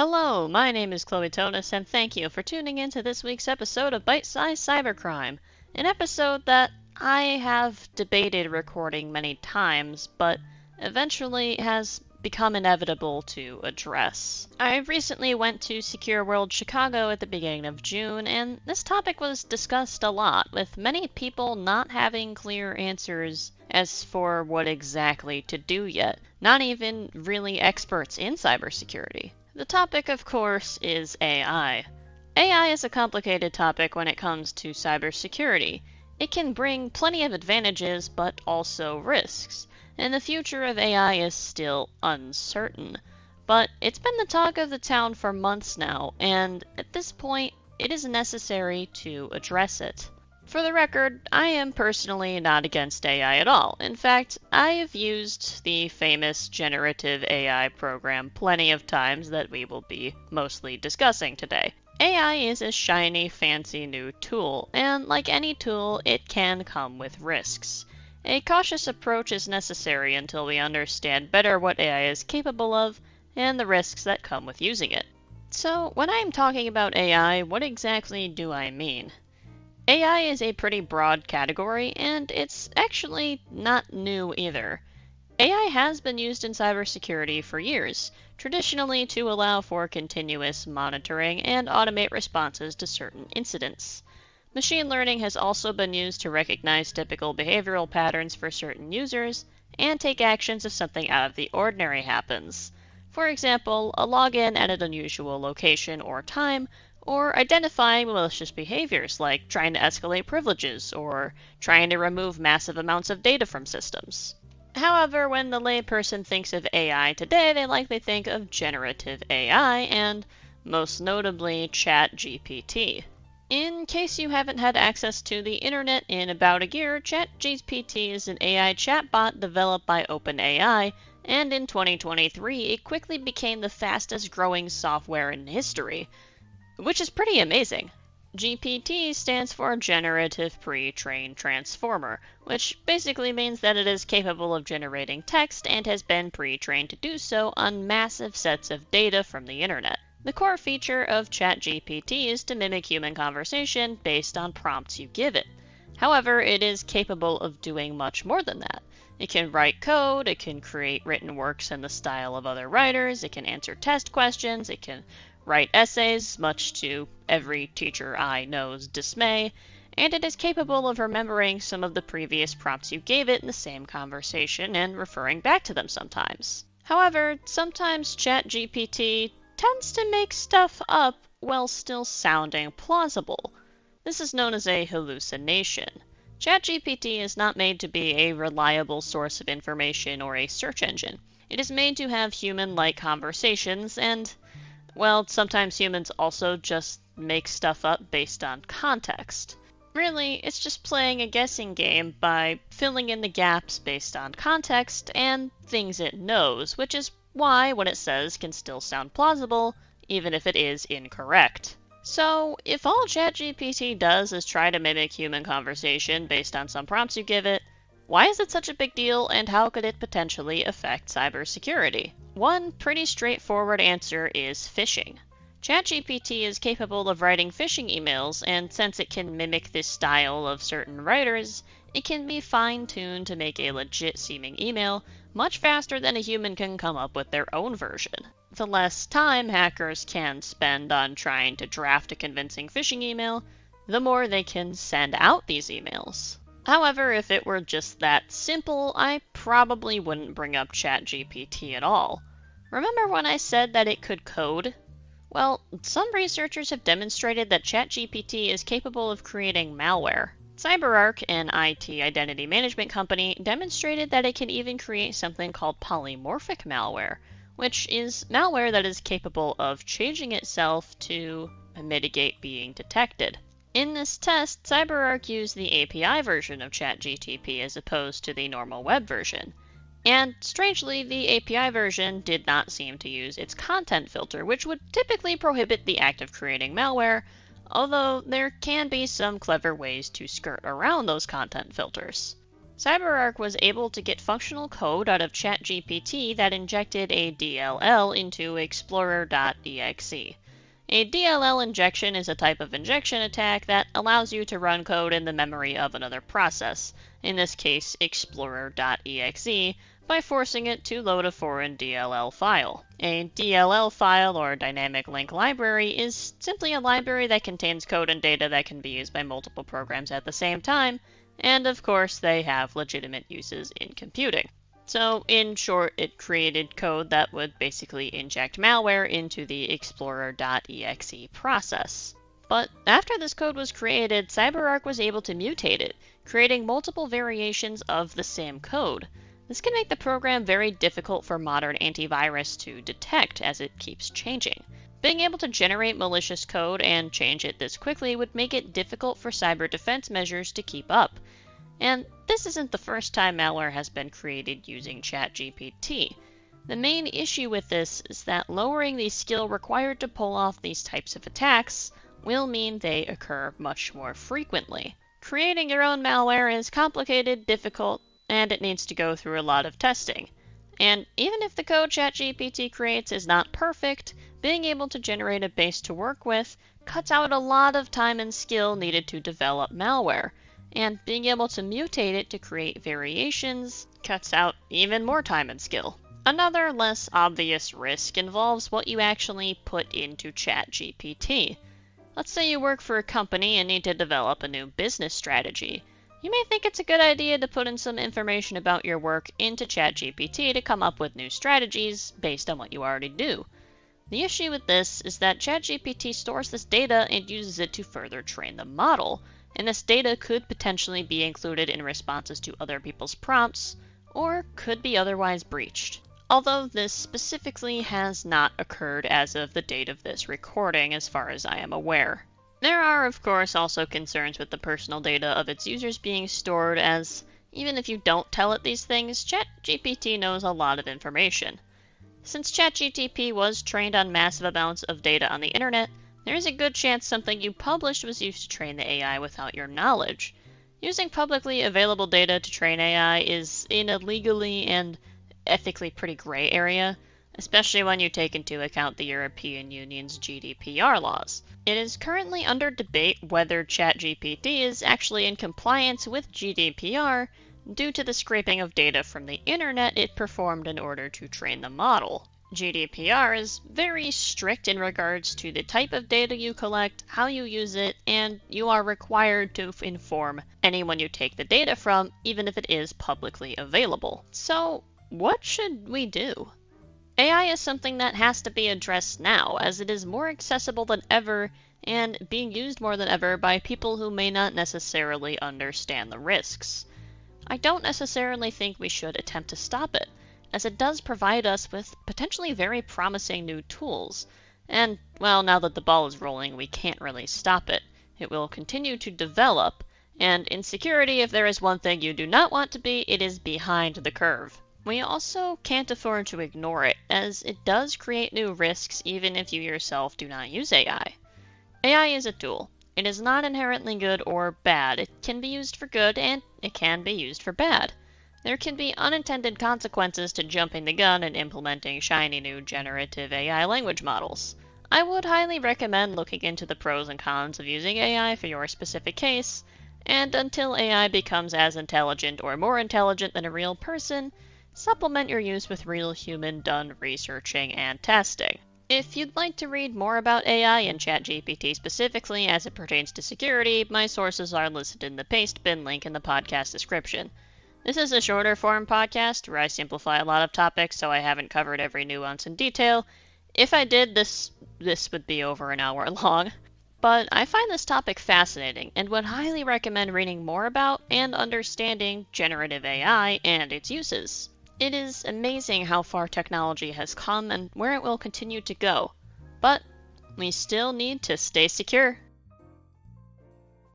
Hello, my name is Chloe Tonis, and thank you for tuning in to this week's episode of Bite-Size Cybercrime, an episode that I have debated recording many times, but eventually has become inevitable to address. I recently went to Secure World Chicago at the beginning of June, and this topic was discussed a lot, with many people not having clear answers as for what exactly to do yet, not even really experts in cybersecurity. The topic, of course, is AI. AI is a complicated topic when it comes to cybersecurity. It can bring plenty of advantages, but also risks, and the future of AI is still uncertain. But it's been the talk of the town for months now, and at this point, it is necessary to address it. For the record, I am personally not against AI at all. In fact, I have used the famous generative AI program plenty of times that we will be mostly discussing today. AI is a shiny, fancy new tool, and like any tool, it can come with risks. A cautious approach is necessary until we understand better what AI is capable of and the risks that come with using it. So, when I'm talking about AI, what exactly do I mean? AI is a pretty broad category, and it's actually not new either. AI has been used in cybersecurity for years, traditionally to allow for continuous monitoring and automate responses to certain incidents. Machine learning has also been used to recognize typical behavioral patterns for certain users and take actions if something out of the ordinary happens. For example, a login at an unusual location or time, or identifying malicious behaviors like trying to escalate privileges or trying to remove massive amounts of data from systems. However, when the layperson thinks of AI today, they likely think of generative AI and, most notably, ChatGPT. In case you haven't had access to the internet in about a year, ChatGPT is an AI chatbot developed by OpenAI, and in 2023 it quickly became the fastest growing software in history, which is pretty amazing. GPT stands for Generative Pre-trained Transformer, which basically means that it is capable of generating text and has been pre-trained to do so on massive sets of data from the internet. The core feature of ChatGPT is to mimic human conversation based on prompts you give it. However, it is capable of doing much more than that. It can write code, it can create written works in the style of other writers, it can answer test questions, it can write essays, much to every teacher I know's dismay, and it is capable of remembering some of the previous prompts you gave it in the same conversation and referring back to them sometimes. However, sometimes ChatGPT tends to make stuff up while still sounding plausible. This is known as a hallucination. ChatGPT is not made to be a reliable source of information or a search engine. It is made to have human-like conversations and, well, sometimes humans also just make stuff up based on context. Really, it's just playing a guessing game by filling in the gaps based on context and things it knows, which is why what it says can still sound plausible, even if it is incorrect. So, if all ChatGPT does is try to mimic human conversation based on some prompts you give it, why is it such a big deal, and how could it potentially affect cybersecurity? One pretty straightforward answer is phishing. ChatGPT is capable of writing phishing emails, and since it can mimic this style of certain writers, it can be fine-tuned to make a legit-seeming email much faster than a human can come up with their own version. The less time hackers can spend on trying to draft a convincing phishing email, the more they can send out these emails. However, if it were just that simple, I probably wouldn't bring up ChatGPT at all. Remember when I said that it could code? Well, some researchers have demonstrated that ChatGPT is capable of creating malware. CyberArk, an IT identity management company, demonstrated that it can even create something called polymorphic malware, which is malware that is capable of changing itself to mitigate being detected. In this test, CyberArk used the API version of ChatGPT as opposed to the normal web version. And strangely, the API version did not seem to use its content filter, which would typically prohibit the act of creating malware, although there can be some clever ways to skirt around those content filters. CyberArk was able to get functional code out of ChatGPT that injected a DLL into Explorer.exe. A DLL injection is a type of injection attack that allows you to run code in the memory of another process, in this case Explorer.exe, by forcing it to load a foreign DLL file. A DLL file, or dynamic link library, is simply a library that contains code and data that can be used by multiple programs at the same time, and of course they have legitimate uses in computing. So, in short, it created code that would basically inject malware into the Explorer.exe process. But after this code was created, CyberArk was able to mutate it, creating multiple variations of the same code. This can make the program very difficult for modern antivirus to detect as it keeps changing. Being able to generate malicious code and change it this quickly would make it difficult for cyber defense measures to keep up. And this isn't the first time malware has been created using ChatGPT. The main issue with this is that lowering the skill required to pull off these types of attacks will mean they occur much more frequently. Creating your own malware is complicated, difficult, and it needs to go through a lot of testing. And even if the code ChatGPT creates is not perfect, being able to generate a base to work with cuts out a lot of time and skill needed to develop malware. And being able to mutate it to create variations cuts out even more time and skill. Another less obvious risk involves what you actually put into ChatGPT. Let's say you work for a company and need to develop a new business strategy. You may think it's a good idea to put in some information about your work into ChatGPT to come up with new strategies based on what you already do. The issue with this is that ChatGPT stores this data and uses it to further train the model, and this data could potentially be included in responses to other people's prompts, or could be otherwise breached. Although this specifically has not occurred as of the date of this recording, as far as I am aware. There are, of course, also concerns with the personal data of its users being stored, as even if you don't tell it these things, ChatGPT knows a lot of information. Since ChatGPT was trained on massive amounts of data on the internet, there is a good chance something you published was used to train the AI without your knowledge. Using publicly available data to train AI is in a legally and ethically pretty gray area, especially when you take into account the European Union's GDPR laws. It is currently under debate whether ChatGPT is actually in compliance with GDPR due to the scraping of data from the internet it performed in order to train the model. GDPR is very strict in regards to the type of data you collect, how you use it, and you are required to inform anyone you take the data from, even if it is publicly available. So, what should we do? AI is something that has to be addressed now, as it is more accessible than ever and being used more than ever by people who may not necessarily understand the risks. I don't necessarily think we should attempt to stop it, as it does provide us with potentially very promising new tools. And, well, now that the ball is rolling, we can't really stop it. It will continue to develop, and in security, if there is one thing you do not want to be, it is behind the curve. We also can't afford to ignore it, as it does create new risks even if you yourself do not use AI. AI is a tool. It is not inherently good or bad. It can be used for good, and it can be used for bad. There can be unintended consequences to jumping the gun and implementing shiny new generative AI language models. I would highly recommend looking into the pros and cons of using AI for your specific case, and until AI becomes as intelligent or more intelligent than a real person, supplement your use with real human-done researching and testing. If you'd like to read more about AI and ChatGPT specifically as it pertains to security, my sources are listed in the paste bin link in the podcast description. This is a shorter form podcast where I simplify a lot of topics, so I haven't covered every nuance in detail. If I did, this would be over an hour long. But I find this topic fascinating and would highly recommend reading more about and understanding generative AI and its uses. It is amazing how far technology has come and where it will continue to go. But we still need to stay secure.